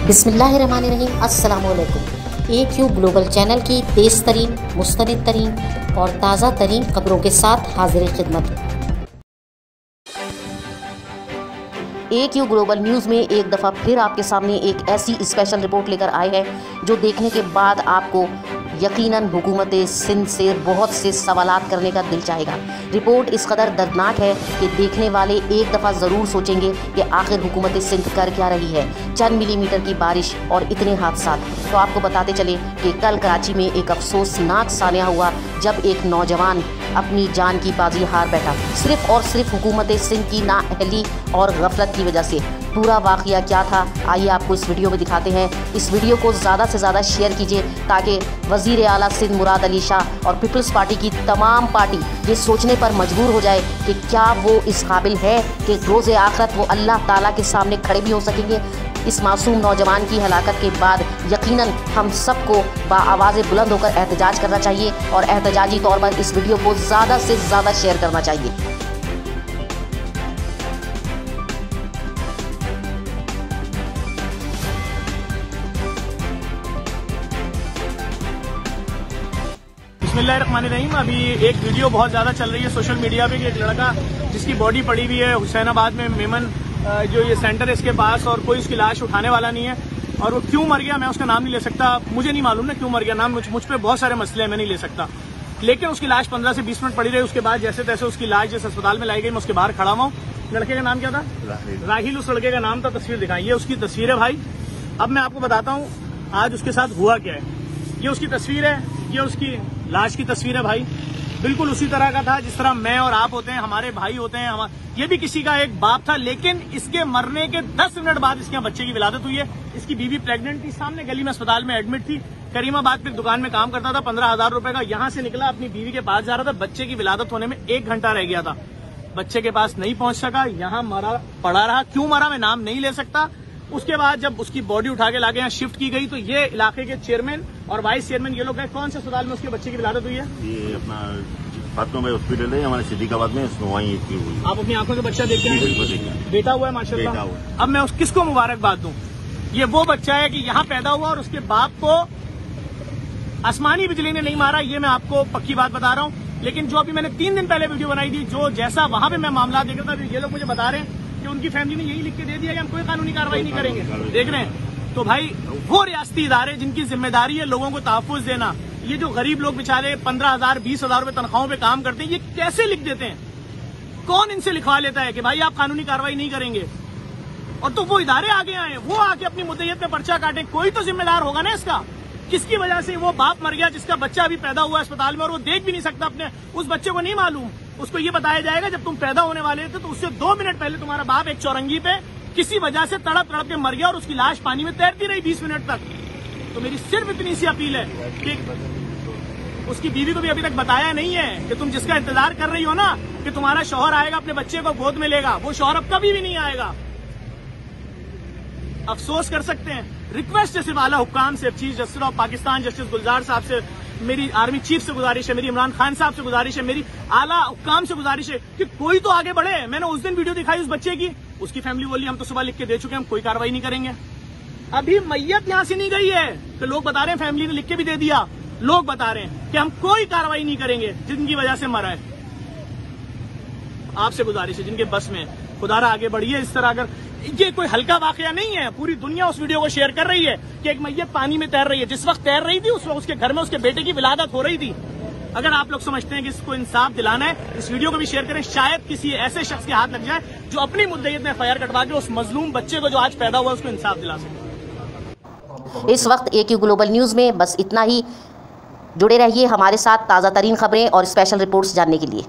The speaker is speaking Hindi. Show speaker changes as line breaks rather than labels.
बिस्मिल्लाहिर्रहमानिर्रहीम। अस्सलामुअलैकुम। AQ ग्लोबल चैनल की तेज़ तरीन, मुस्तनिद तरीन और ताज़ा तरीन खबरों के साथ हाजिर खिदमत। AQ ग्लोबल न्यूज़ में एक दफ़ा फिर आपके सामने एक ऐसी स्पेशल रिपोर्ट लेकर आए हैं जो देखने के बाद आपको यकीनन हुकूमत सिंध से बहुत से सवालात करने का दिल चाहेगा। रिपोर्ट इस कदर दर्दनाक है कि देखने वाले एक दफ़ा ज़रूर सोचेंगे कि आखिर हुकूमत सिंध कर क्या रही है। चंद मिलीमीटर की बारिश और इतने हादसात। तो आपको बताते चले कि कल कराची में एक अफसोसनाक सानिया हुआ जब एक नौजवान अपनी जान की बाजी हार बैठा, सिर्फ़ और सिर्फ हुकूमत सिंध की नाअहली और गफलत की वजह से। पूरा वाक़या क्या था आइए आपको इस वीडियो में दिखाते हैं। इस वीडियो को ज़्यादा से ज़्यादा शेयर कीजिए ताकि वज़ीर आला सिंध मुराद अली शाह और पीपल्स पार्टी की तमाम पार्टी ये सोचने पर मजबूर हो जाए कि क्या वो इस काबिल है कि रोज़ आखिरत वो अल्लाह ताला के सामने खड़े भी हो सकेंगे। इस मासूम नौजवान की हलाकत के बाद यकीनन हम सबको बाआवाज़ बुलंद होकर एहतजाज करना चाहिए और एहतजाजी तौर पर इस वीडियो को ज़्यादा से ज़्यादा शेयर करना चाहिए।
बिस्मिल्लाहिर्रहमानिर्रहीम। अभी एक वीडियो बहुत ज़्यादा चल रही है सोशल मीडिया पे कि एक लड़का जिसकी बॉडी पड़ी हुई है हुसैनाबाद में मेमन जो ये सेंटर है इसके पास, और कोई उसकी लाश उठाने वाला नहीं है। और वो क्यों मर गया मैं उसका नाम नहीं ले सकता, मुझे नहीं मालूम ना क्यों मर गया। नाम मुझ पे बहुत सारे मसले हैं, मैं नहीं ले सकता। लेकिन उसकी लाश 15 से 20 मिनट पड़ी रही। उसके बाद जैसे तैसे उसकी लाश जिस अस्पताल में लाई गई, मैं उसके बाहर खड़ा हुआ हूँ। लड़के का नाम क्या था? राहिल उस लड़के का नाम था। तस्वीर दिखाई, ये उसकी तस्वीर है भाई। अब मैं आपको बताता हूँ आज उसके साथ हुआ क्या है। ये उसकी तस्वीर है, ये उसकी लाश की तस्वीर है भाई। बिल्कुल उसी तरह का था जिस तरह मैं और आप होते हैं, हमारे भाई होते हैं। ये भी किसी का एक बाप था, लेकिन इसके मरने के 10 मिनट बाद इसके यहाँ बच्चे की विलादत हुई है। इसकी बीवी प्रेग्नेंट थी, सामने गली में अस्पताल में एडमिट थी। करीमाबाद पे दुकान में काम करता था, 15,000 रुपए का। यहाँ से निकला, अपनी बीवी के पास जा रहा था। बच्चे की विलादत होने में 1 घंटा रह गया था। बच्चे के पास नहीं पहुंच सका, यहाँ मरा पड़ा रहा। क्यों मरा मैं नाम नहीं ले सकता। उसके बाद जब उसकी बॉडी उठा के लाके यहाँ शिफ्ट की गई तो ये इलाके के चेयरमैन और वाइस चेयरमैन ये लोग गए। कौन से अस्पताल में उसके बच्चे की विलादत हुई है?
ये अपना फातिमा भाई हॉस्पिटल है हमारे सिद्दीकाबाद में, वहीं हुई।
आप अपनी आंखों के बच्चा देख के बेटा हुआ है माशाल्लाह। अब मैं किसको मुबारकबाद दूं? ये वो बच्चा है कि यहाँ पैदा हुआ और उसके बाप को आसमानी बिजली ने नहीं मारा। ये मैं आपको पक्की बात बता रहा हूँ। लेकिन जो अभी मैंने 3 दिन पहले वीडियो बनाई थी, जो जैसा वहां पे मैं मामला देख रहा था, ये लोग मुझे बता रहे हैं कि उनकी फैमिली ने यही लिख के दे दिया कि हम कोई कानूनी कार्रवाई नहीं करेंगे। देख रहे हैं तो भाई वो रियासती इदारे जिनकी जिम्मेदारी है लोगों को तहफ्फुज देना, ये जो गरीब लोग बेचारे 15,000 20,000 रुपए तनख्वाहों पे काम करते हैं, ये कैसे लिख देते हैं? कौन इनसे लिखवा लेता है कि भाई आप कानूनी कार्रवाई नहीं करेंगे? और तो वो इदारे आगे आए, वो आके अपनी मुद्दत पे पर्चा काटे। कोई तो जिम्मेदार होगा ना इसका। किसकी वजह से वो बाप मर गया जिसका बच्चा अभी पैदा हुआ अस्पताल में और वो देख भी नहीं सकता अपने उस बच्चे को? नहीं मालूम उसको। ये बताया जाएगा जब तुम पैदा होने वाले थे तो उससे 2 मिनट पहले तुम्हारा बाप एक चौरंगी पे किसी वजह से तड़प तड़प के मर गया और उसकी लाश पानी में तैरती रही 20 मिनट तक। तो मेरी सिर्फ इतनी सी अपील है कि उसकी बीवी को भी अभी तक बताया नहीं है कि तुम जिसका इंतजार कर रही हो ना कि तुम्हारा शौहर आएगा अपने बच्चे को गोद में लेगा, वो शौहर अब कभी भी नहीं आएगा। अफसोस कर सकते हैं। रिक्वेस्ट है सिर्फ आला हुक्काम से, chief justice of Pakistan justice Gulzar sahab से, मेरी आर्मी चीफ से गुजारिश है, मेरी इमरान खान साहब से गुजारिश है, मेरी आला हुक्काम से गुजारिश है कि कोई तो आगे बढ़े। मैंने उस दिन वीडियो दिखाई उस बच्चे की, उसकी फैमिली बोली हम तो सुबह लिख के दे चुके हैं, हम कोई कार्रवाई नहीं करेंगे। अभी मैयत यहां से नहीं गई है तो लोग बता रहे हैं फैमिली ने लिख के भी दे दिया। लोग बता रहे हैं कि हम कोई कार्रवाई नहीं करेंगे जिनकी वजह से मरा है। आपसे गुजारिश है जिनके बस में, खुदारा आगे बढ़िए। इस तरह अगर ये कोई हल्का वाकया नहीं है, पूरी दुनिया उस वीडियो को शेयर कर रही है कि एक मैयत पानी में तैर रही है। जिस वक्त तैर रही थी उस वक्त उसके घर में उसके बेटे की विलादत हो रही थी। अगर आप लोग समझते हैं कि इसको इंसाफ दिलाना है, इस वीडियो को भी शेयर करें। शायद किसी ऐसे शख्स के हाथ लग जाए जो अपनी मुद्दत में FIR कटवा के उस मजलूम बच्चे को जो आज पैदा हुआ उसको इंसाफ दिला सके।
इस वक्त AQ ग्लोबल न्यूज़ में बस इतना ही। जुड़े रहिए हमारे साथ ताज़ा तरीन खबरें और स्पेशल रिपोर्ट्स जानने के लिए।